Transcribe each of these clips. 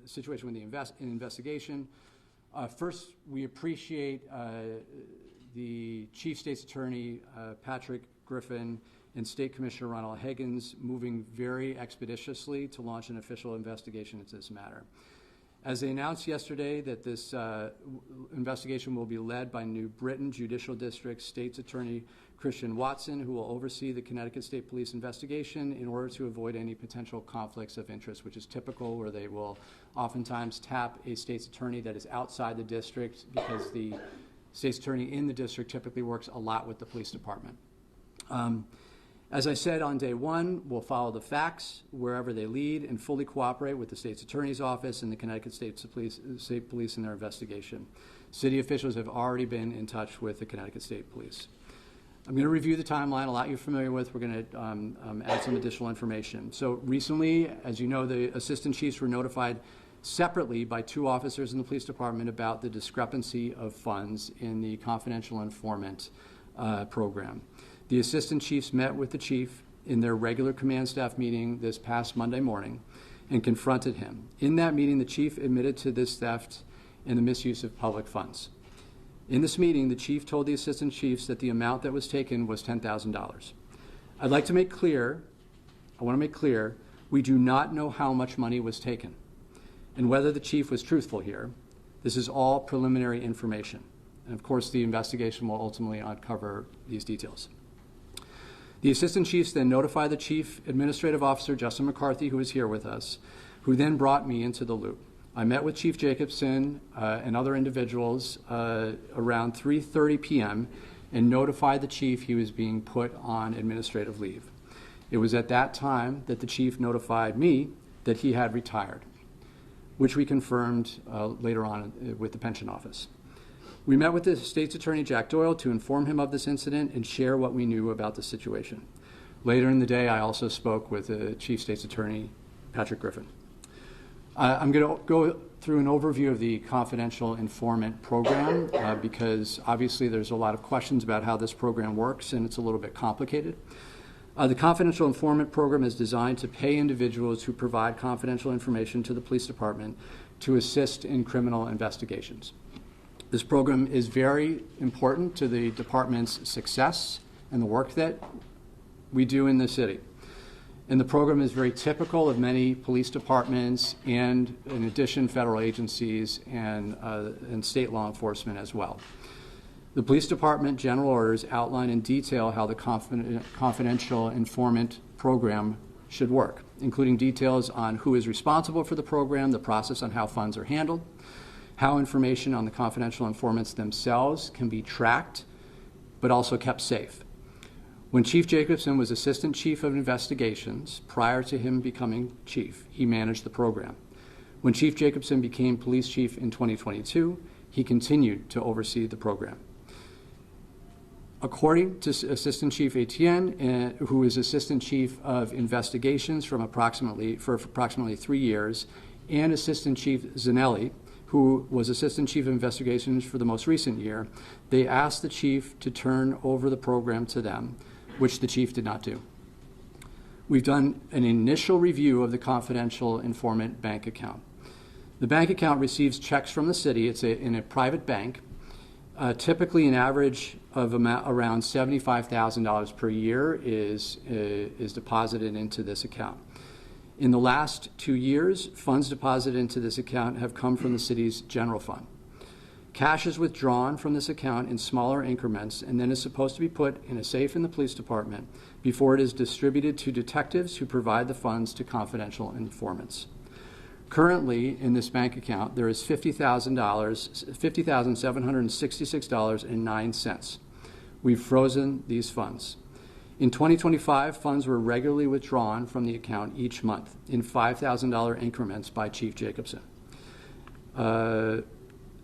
situation with the investigation. First, we appreciate the Chief State's Attorney, Patrick Griffin, and State Commissioner Ronald Higgins moving very expeditiously to launch an official investigation into this matter. As they announced yesterday that this investigation will be led by New Britain Judicial District State's Attorney Christian Watson, who will oversee the Connecticut State Police investigation in order to avoid any potential conflicts of interest, which is typical, where they will oftentimes tap a state's attorney that is outside the district because the state's attorney in the district typically works a lot with the police department. As I said on day one, we'll follow the facts wherever they lead and fully cooperate with the state's attorney's office and the Connecticut State Police in their investigation. City officials have already been in touch with the Connecticut State Police. I'm going to review the timeline, a lot you're familiar with. We're going to add some additional information. So recently, as you know, the assistant chiefs were notified separately by 2 officers in the police department about the discrepancy of funds in the confidential informant program. The assistant chiefs met with the chief in their regular command staff meeting this past Monday morning and confronted him. In that meeting, the chief admitted to this theft and the misuse of public funds. In this meeting, the chief told the assistant chiefs that the amount that was taken was $10,000. I want to make clear, we do not know how much money was taken and whether the chief was truthful here. This is all preliminary information. And of course, the investigation will ultimately uncover these details. The assistant chiefs then notified the chief administrative officer, Justin McCarthy, who is here with us, who then brought me into the loop. I met with Chief Jacobson and other individuals around 3:30 p.m. and notified the chief he was being put on administrative leave. It was at that time that the chief notified me that he had retired, which we confirmed later on with the pension office. We met with the state's attorney, Jack Doyle, to inform him of this incident and share what we knew about the situation. Later in the day, I also spoke with the chief state's attorney, Patrick Griffin. I'm going to go through an overview of the confidential informant program because obviously there's a lot of questions about how this program works and it's a little bit complicated. The confidential informant program is designed to pay individuals who provide confidential information to the police department to assist in criminal investigations. This program is very important to the department's success and the work that we do in the city. And the program is very typical of many police departments and, in addition, federal agencies and state law enforcement as well. The police department general orders outline in detail how the confidential informant program should work, including details on who is responsible for the program, the process on how funds are handled, how information on the confidential informants themselves can be tracked, but also kept safe. When Chief Jacobson was Assistant Chief of Investigations, prior to him becoming chief, he managed the program. When Chief Jacobson became police chief in 2022, he continued to oversee the program. According to Assistant Chief Etienne, who is Assistant Chief of Investigations for approximately 3 years, and Assistant Chief Zanelli, who was Assistant Chief of Investigations for the most recent year, they asked the chief to turn over the program to them, which the chief did not do. We've done an initial review of the confidential informant bank account. The bank account receives checks from the city. It's in a private bank. Typically, an average of around $75,000 per year is deposited into this account. In the last 2 years, funds deposited into this account have come from the city's general fund. Cash is withdrawn from this account in smaller increments and then is supposed to be put in a safe in the police department before it is distributed to detectives who provide the funds to confidential informants. Currently, in this bank account, there is $50,766.09. We've frozen these funds. In 2025, funds were regularly withdrawn from the account each month in $5,000 increments by Chief Jacobson.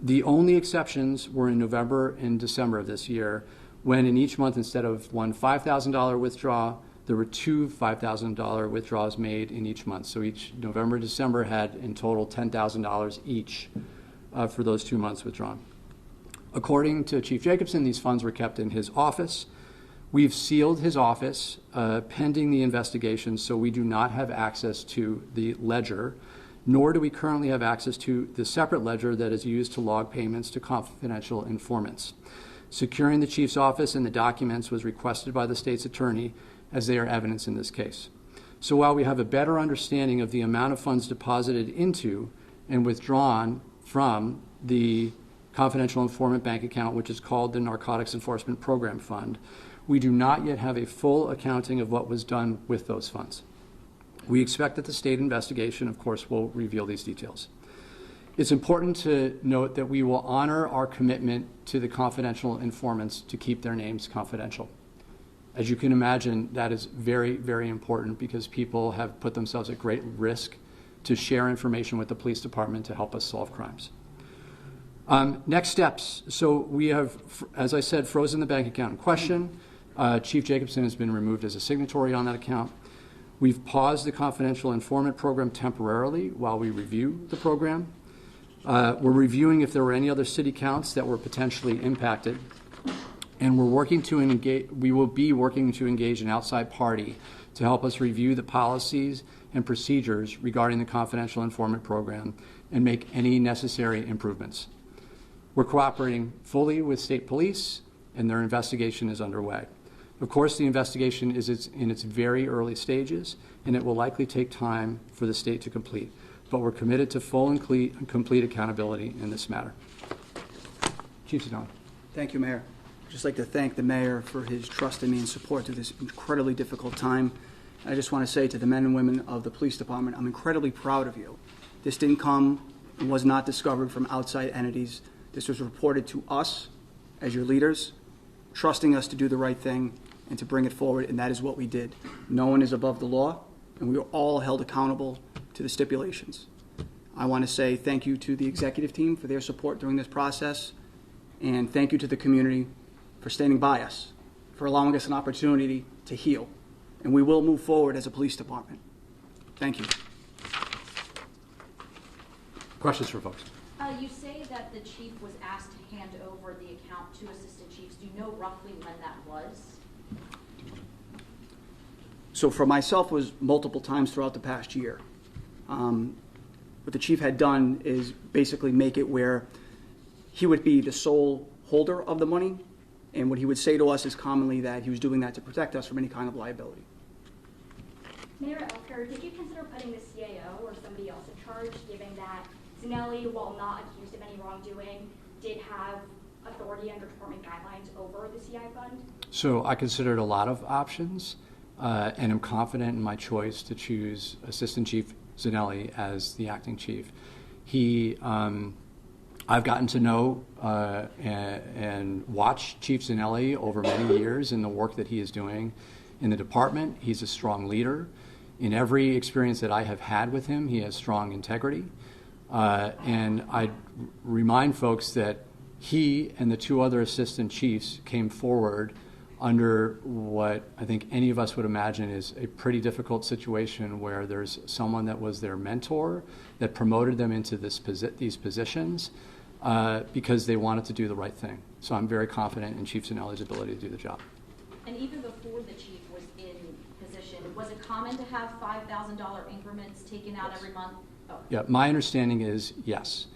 The only exceptions were in November and December of this year, when in each month, instead of one $5,000 withdrawal, there were 2 $5,000 withdrawals made in each month. So each November and December had in total $10,000 each for those 2 months withdrawn. According to Chief Jacobson, these funds were kept in his office, We've sealed his office pending the investigation, so we do not have access to the ledger, nor do we currently have access to the separate ledger that is used to log payments to confidential informants. Securing the chief's office and the documents was requested by the state's attorney, as they are evidence in this case. So while we have a better understanding of the amount of funds deposited into and withdrawn from the confidential informant bank account, which is called the Narcotics Enforcement Program Fund, we do not yet have a full accounting of what was done with those funds. We expect that the state investigation, of course, will reveal these details. It's important to note that we will honor our commitment to the confidential informants to keep their names confidential. As you can imagine, that is very, very important because people have put themselves at great risk to share information with the police department to help us solve crimes. Next steps. So we have, as I said, frozen the bank account in question. Chief Jacobson has been removed as a signatory on that account. We've paused the confidential informant program temporarily while we review the program. We're reviewing if there were any other city counts that were potentially impacted. And we will be working to engage an outside party to help us review the policies and procedures regarding the confidential informant program and make any necessary improvements. We're cooperating fully with state police, and their investigation is underway. Of course, the investigation is in its very early stages, and it will likely take time for the state to complete. But we're committed to full and complete accountability in this matter. Chief Zidane. Thank you, Mayor. I'd just like to thank the Mayor for his trust in me and support through this incredibly difficult time. I just want to say to the men and women of the police department, I'm incredibly proud of you. This didn't come and was not discovered from outside entities. This was reported to us as your leaders, trusting us to do the right thing and to bring it forward, and that is what we did. No one is above the law, and we were all held accountable to the stipulations. I want to say thank you to the executive team for their support during this process, and thank you to the community for standing by us, for allowing us an opportunity to heal. And we will move forward as a police department. Thank you. Questions for folks? You say that the chief was asked to hand over the account to assistant chiefs. Do you know roughly when that was? So for myself, it was multiple times throughout the past year. What the chief had done is basically make it where he would be the sole holder of the money, and what he would say to us is commonly that he was doing that to protect us from any kind of liability. Mayor Elker, did you consider putting the CAO or somebody else in charge, given that Zanelli, while not accused of any wrongdoing, did have authority under department guidelines over the CI fund? So I considered a lot of options, and am confident in my choice to choose Assistant Chief Zanelli as the acting chief. I've gotten to know and watch Chief Zanelli over many years in the work that he is doing in the department. He's a strong leader. In every experience that I have had with him, he has strong integrity. And I remind folks that he and the two other assistant chiefs came forward under what I think any of us would imagine is a pretty difficult situation where there's someone that was their mentor that promoted them into these positions because they wanted to do the right thing. So I'm very confident in Chief Zanelli's ability to do the job. And even before the chief was in position, was it common to have $5,000 increments taken out every month? Oh. Yeah, my understanding is yes.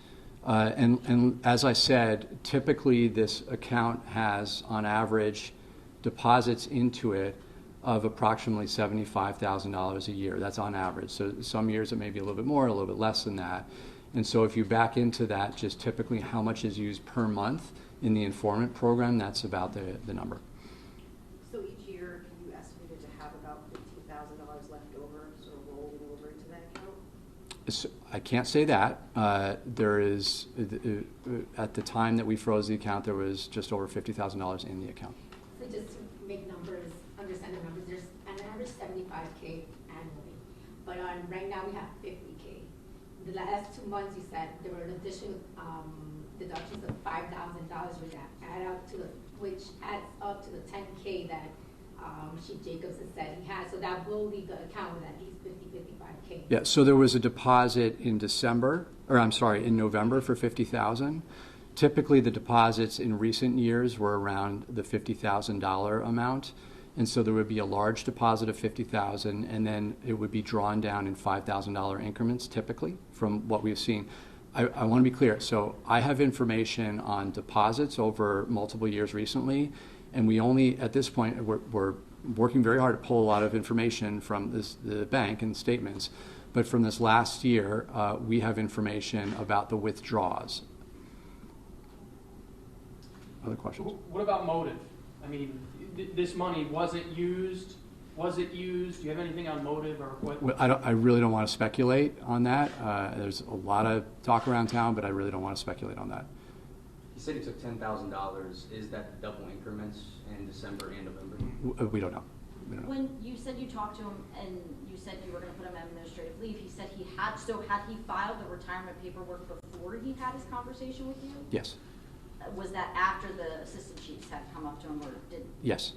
And as I said, typically this account has, on average, deposits into it of approximately $75,000 a year. That's on average. So some years it may be a little bit more, a little bit less than that. And so if you back into that, just typically how much is used per month in the informant program, that's about the number. So each year, you estimated to have about $15,000 left over, sort of rolling over into that account? I can't say that. There is, at the time that we froze the account, there was just over $50,000 in the account. So just to make numbers, understand the numbers, there's an average $75K annually, but right now we have $50K. The last 2 months you said there were additional deductions of $5,000, which adds up to the $10K that Chief Jacobson said he has. So that will leave the account with at least $55K. Yeah. So there was a deposit in November for $50,000. Typically, the deposits in recent years were around the $50,000 amount. And so there would be a large deposit of $50,000, and then it would be drawn down in $5,000 increments typically from what we've seen. I want to be clear. So I have information on deposits over multiple years recently, and we only, at this point, we're working very hard to pull a lot of information from the bank and statements. But from this last year, we have information about the withdrawals. Other questions? What about motive? I mean, this money, was it used? Was it used? Do you have anything on motive or what? Well, I really don't want to speculate on that. There's a lot of talk around town, but I really don't want to speculate on that. You said you took $10,000. Is that the double increments in December and November? We don't know. We don't know. When you said you talked to him and you said you were gonna put him on administrative leave, he said he had, so had he filed the retirement paperwork before he had his conversation with you? Yes. Was that after the assistant chiefs had come up to him, or did? Yes.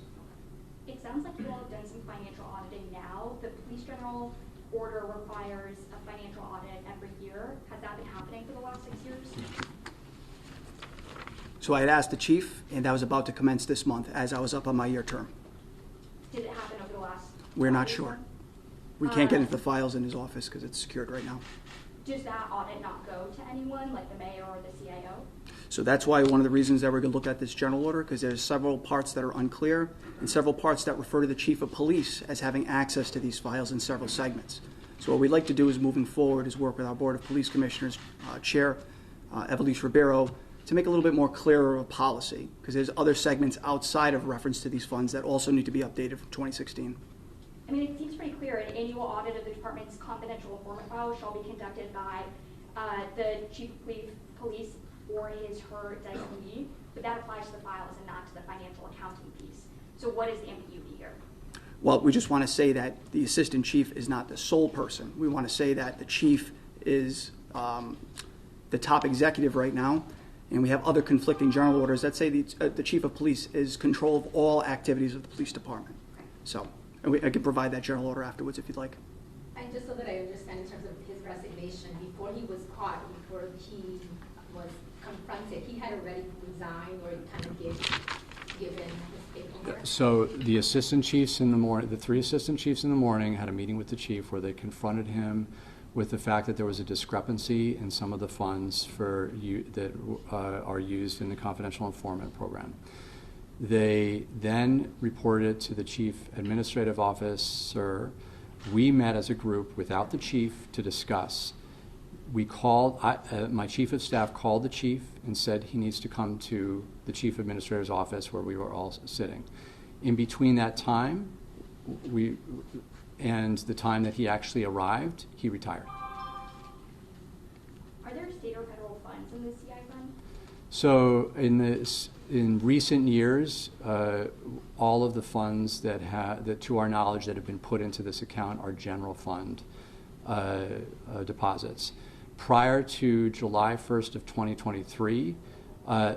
It sounds like you all have done some financial auditing now. The police general order requires a financial audit every year. Has that been happening for the last 6 years? So I had asked the chief, and that was about to commence this month as I was up on my year term. Did it happen over the last? We're 5 not years sure. then? We can't get into the files in his office because it's secured right now. Does that audit not go to anyone, like the mayor or the CIO? So that's why one of the reasons that we're going to look at this general order, because there's several parts that are unclear and several parts that refer to the chief of police as having access to these files in several segments. So what we'd like to do is moving forward is work with our Board of Police Commissioners, Chair Evelise Ribeiro, to make a little bit more clearer of a policy, because there's other segments outside of reference to these funds that also need to be updated from 2016. I mean, it seems pretty clear. An annual audit of the department's confidential informant file shall be conducted by the chief of police or his/her designee, but that applies to the files and not to the financial accounting piece. So what is the ambiguity here? Well, we just want to say that the assistant chief is not the sole person. We want to say that the chief is the top executive right now, and we have other conflicting general orders that say the chief of police is control of all activities of the police department. So, and I can provide that general order afterwards if you'd like. And just so that I understand in terms of his resignation, before he was caught, before he was confronted, he had already resigned or kind of given his paperwork? So the assistant chiefs in the morning, the 3 assistant chiefs in the morning had a meeting with the chief where they confronted him with the fact that there was a discrepancy in some of the funds that are used in the confidential informant program. They then reported it to the chief administrative officer. We met as a group without the chief to discuss. We called, my chief of staff called the chief and said he needs to come to the chief administrator's office where we were all sitting. In between that time, and the time that he actually arrived, he retired. Are there state or federal funds in the CI fund? So in recent years, all of the funds that to our knowledge, that have been put into this account are general fund deposits. Prior to July 1st of 2023,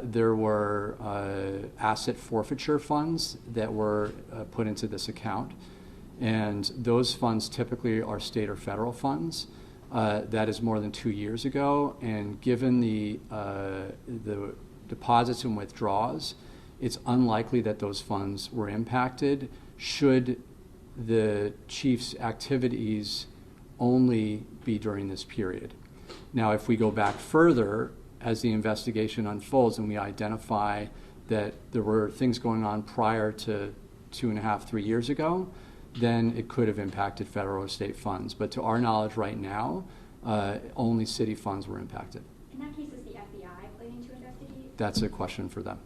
there were asset forfeiture funds that were put into this account. And those funds typically are state or federal funds. That is more than 2 years ago. And given the deposits and withdrawals, it's unlikely that those funds were impacted should the chief's activities only be during this period. Now, if we go back further, as the investigation unfolds and we identify that there were things going on prior to 2.5, 3 years ago, then it could have impacted federal or state funds. But to our knowledge right now, only city funds were impacted. In that case, is the FBI planning to investigate? That's a question for them.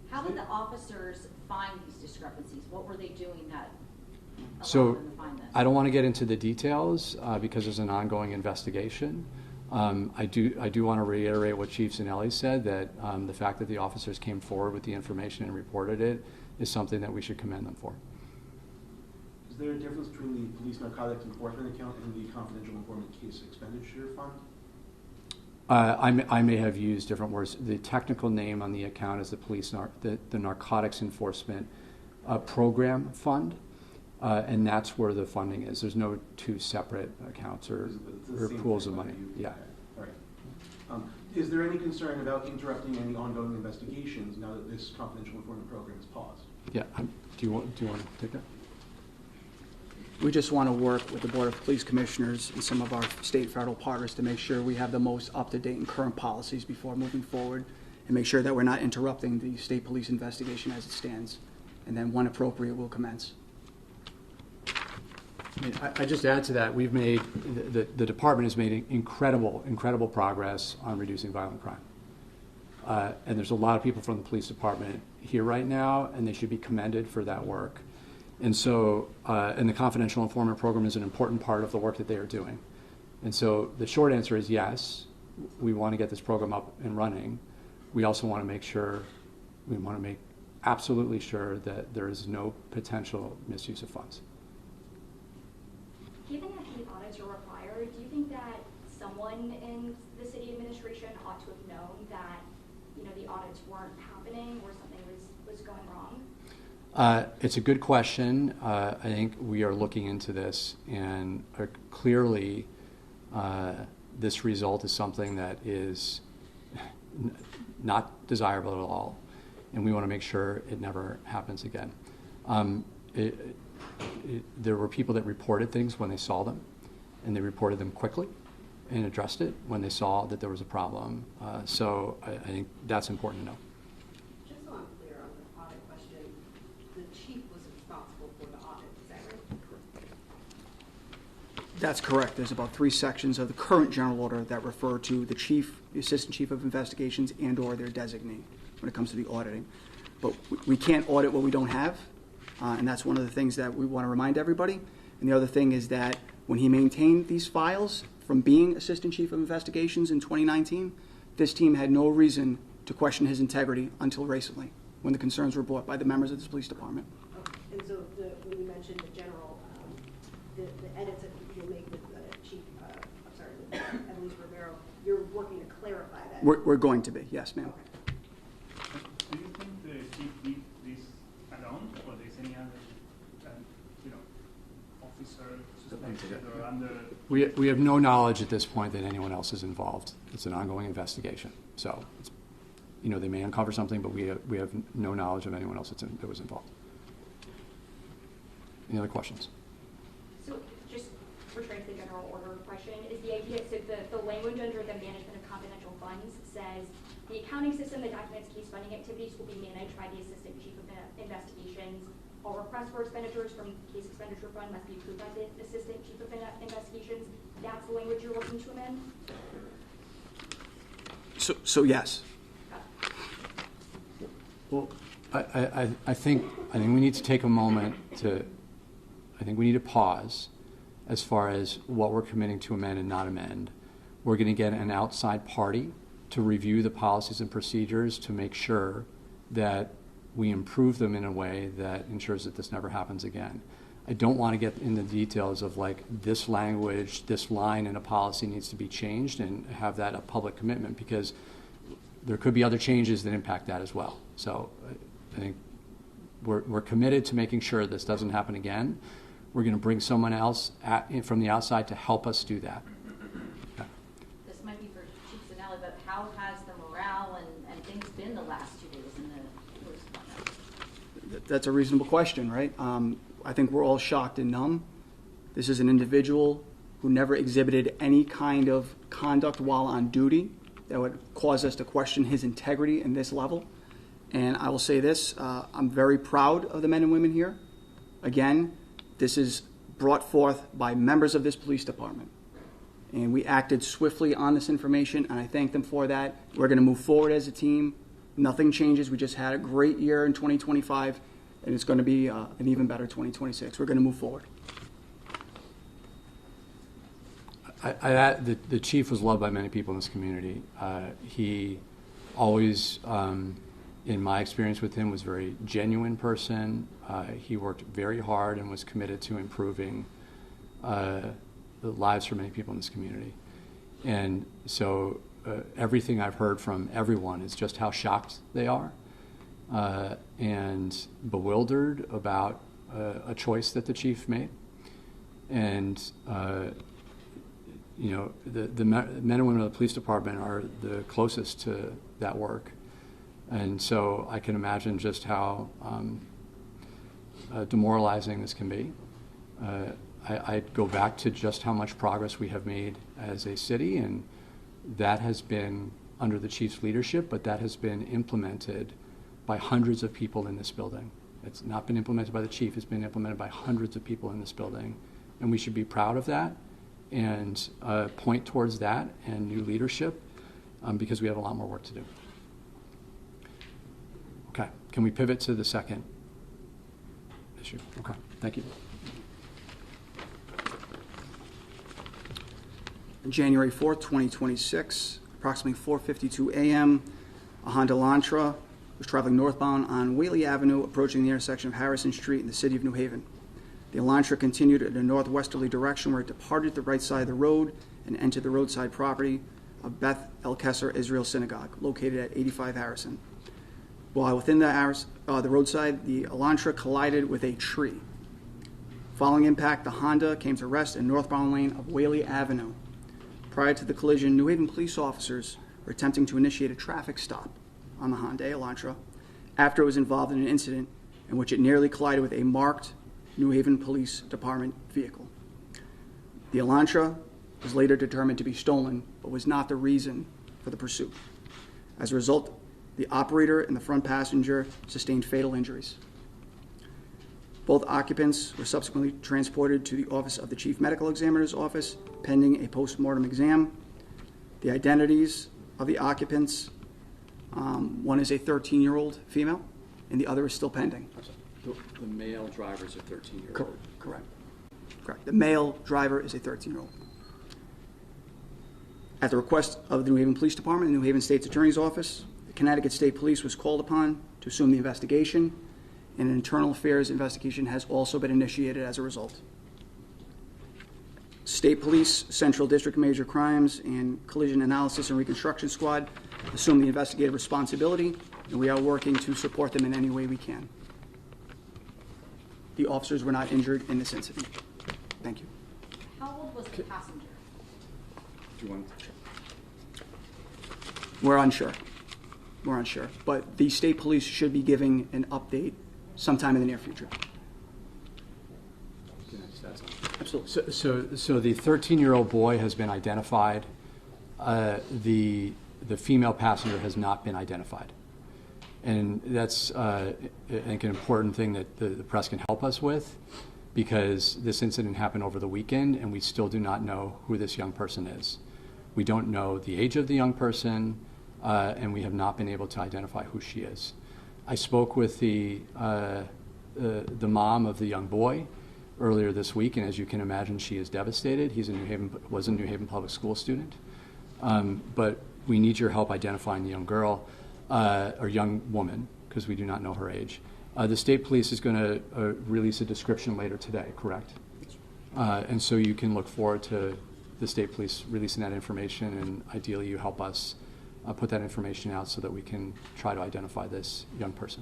How did the officers find these discrepancies? What were they doing that allowed So them to find this? I don't want to get into the details because there's an ongoing investigation. I do want to reiterate what Chief Zanelli said, that the fact that the officers came forward with the information and reported it is something that we should commend them for. Is there a difference between the police narcotics enforcement account and the confidential informant case expenditure fund? I may have used different words. The technical name on the account is the Narcotics Enforcement Program Fund, and that's where the funding is. There's no 2 separate accounts or pools of money. Yeah. All right. Is there any concern about interrupting any ongoing investigations now that this confidential informant program is paused? Yeah, do you want to take that? We just want to work with the Board of Police Commissioners and some of our state and federal partners to make sure we have the most up-to-date and current policies before moving forward, and make sure that we're not interrupting the state police investigation as it stands. And then when appropriate, we'll commence. I just add to that, we've made, the department has made incredible progress on reducing violent crime. And there's a lot of people from the police department here right now, and they should be commended for that work. And so, and the confidential informant program is an important part of the work that they are doing. And so the short answer is yes, we want to get this program up and running. We also want to make sure, we want to make absolutely sure that there is no potential misuse of funds. Given that these audits are required, do you think that someone in the city administration ought to have known that, you know, the audits weren't happening or something was going wrong? It's a good question. I think we are looking into this, and clearly this result is something that is not desirable at all, and we want to make sure it never happens again. There were people that reported things when they saw them, and they reported them quickly and addressed it when they saw that there was a problem. So I think that's important to know. Just so I'm clear on the audit question, the chief was responsible for the audit, is that right? That's correct. There's about 3 sections of the current general order that refer to the chief, the assistant chief of investigations, and/or their designee when it comes to the auditing. But we can't audit what we don't have, and that's one of the things that we want to remind everybody. And the other thing is that when he maintained these files from being assistant chief of investigations in 2019, this team had no reason to question his integrity until recently, when the concerns were brought by the members of this police department. Okay. And so when you mentioned the general, the edits that you'll make with Chief, with Evelise Rivero, you're working to clarify that? We're going to be, yes, ma'am. Okay. Do you think the chief did this alone, or there's any other, officer suspected or under? We have no knowledge at this point that anyone else is involved. It's an ongoing investigation. So, they may uncover something, but we have no knowledge of anyone else that was involved. Any other questions? So just returning to the general order question, is the idea, so the language under the management of confidential funds says the accounting system that documents case funding activities will be managed by the assistant chief of investigations. All requests for expenditures from case expenditure fund must be approved by the assistant chief of investigations. That's the language you're looking to amend? So yes. Well, I think we need to take a moment to, I think we need to pause as far as what we're committing to amend and not amend. We're going to get an outside party to review the policies and procedures to make sure that we improve them in a way that ensures that this never happens again. I don't want to get in the details of like this language, this line in a policy needs to be changed and have that a public commitment, because there could be other changes that impact that as well. So I think we're committed to making sure this doesn't happen again. We're going to bring someone else from the outside to help us do that. Okay. This might be for Chief Zanelli, but how has the morale and things been the last 2 days in the police department? That's a reasonable question, right? I think we're all shocked and numb. This is an individual who never exhibited any kind of conduct while on duty that would cause us to question his integrity in this level. And I will say this, I'm very proud of the men and women here. Again, this is brought forth by members of this police department. And we acted swiftly on this information, and I thank them for that. We're going to move forward as a team. Nothing changes. We just had a great year in 2025, and it's going to be an even better 2026. We're going to move forward. The chief was loved by many people in this community. He always, in my experience with him, was a very genuine person. He worked very hard and was committed to improving the lives for many people in this community. And so everything I've heard from everyone is just how shocked they are and bewildered about a choice that the chief made. And the men and women of the police department are the closest to that work. And so I can imagine just how demoralizing this can be. I'd go back to just how much progress we have made as a city, and that has been under the chief's leadership, but that has been implemented by hundreds of people in this building. It's not been implemented by the chief, it's been implemented by hundreds of people in this building. And we should be proud of that and point towards that and new leadership because we have a lot more work to do. Okay, can we pivot to the second issue? Okay, thank you. On January 4th, 2026, approximately 4:52 a.m., a Honda Elantra was traveling northbound on Whaley Avenue, approaching the intersection of Harrison Street in the city of New Haven. The Elantra continued in a northwesterly direction where it departed the right side of the road and entered the roadside property of Beth El Kesser Israel Synagogue, located at 85 Harrison. While within the roadside, the Elantra collided with a tree. Following impact, the Honda came to rest in northbound lane of Whaley Avenue. Prior to the collision, New Haven police officers were attempting to initiate a traffic stop on the Honda Elantra after it was involved in an incident in which it nearly collided with a marked New Haven Police Department vehicle. The Elantra was later determined to be stolen, but was not the reason for the pursuit. As a result, the operator and the front passenger sustained fatal injuries. Both occupants were subsequently transported to the office of the Chief Medical Examiner's office, pending a post-mortem exam. The identities of the occupants, one is a 13-year-old female, and the other is still pending. The male driver is a 13-year-old. Correct. The male driver is a 13-year-old. At the request of the New Haven Police Department and the New Haven State's Attorney's Office, the Connecticut State Police was called upon to assume the investigation, and an internal affairs investigation has also been initiated as a result. State Police, Central District Major Crimes, and Collision Analysis and Reconstruction Squad assume the investigative responsibility, and we are working to support them in any way we can. The officers were not injured in this incident. Thank you. How old was the passenger? Do you want We're unsure. But the state police should be giving an update sometime in the near future. Absolutely. So the 13-year-old boy has been identified. The female passenger has not been identified. And that's, I think, an important thing that the press can help us with, because this incident happened over the weekend, and we still do not know who this young person is. We don't know the age of the young person, and we have not been able to identify who she is. I spoke with the mom of the young boy earlier this week, and as you can imagine, she is devastated. He was a New Haven public school student. But we need your help identifying the young girl, or young woman, because we do not know her age. The state police is going to release a description later today, correct? And so you can look forward to the state police releasing that information, and ideally you help us put that information out so that we can try to identify this young person.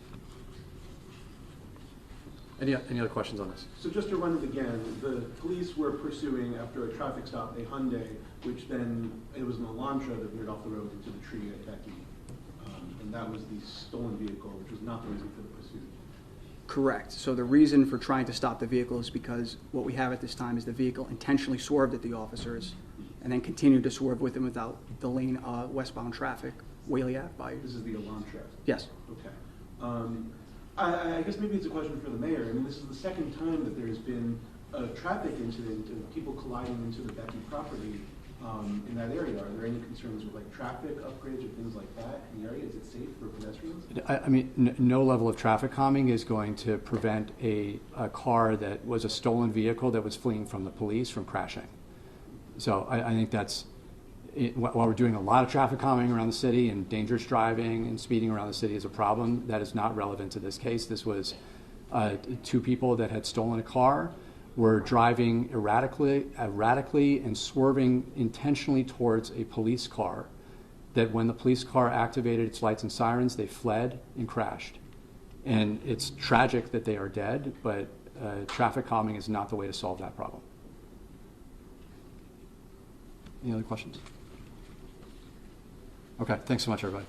Any other questions on this? So just to run it again, the police were pursuing, after a traffic stop, a Hyundai, which then, it was an Elantra that veered off the road into the tree at Becky. And that was the stolen vehicle, which was not the reason for the pursuit. Correct. So the reason for trying to stop the vehicle is because what we have at this time is the vehicle intentionally swerved at the officers and then continued to swerve with them without the lane westbound traffic, Whaley Ave by. This is the Elantra? Yes. Okay. I guess maybe it's a question for the mayor. I mean, this is the second time that there's been a traffic incident of people colliding into the Becky property in that area. Are there any concerns with like traffic upgrades or things like that in the area? Is it safe for pedestrians? I mean, no level of traffic calming is going to prevent a car that was a stolen vehicle that was fleeing from the police from crashing. So I think that's, while we're doing a lot of traffic calming around the city and dangerous driving and speeding around the city is a problem, that is not relevant to this case. This was two people that had stolen a car, were driving erratically and swerving intentionally towards a police car, that when the police car activated its lights and sirens, they fled and crashed. And it's tragic that they are dead, but traffic calming is not the way to solve that problem. Any other questions? Okay, thanks so much, everybody.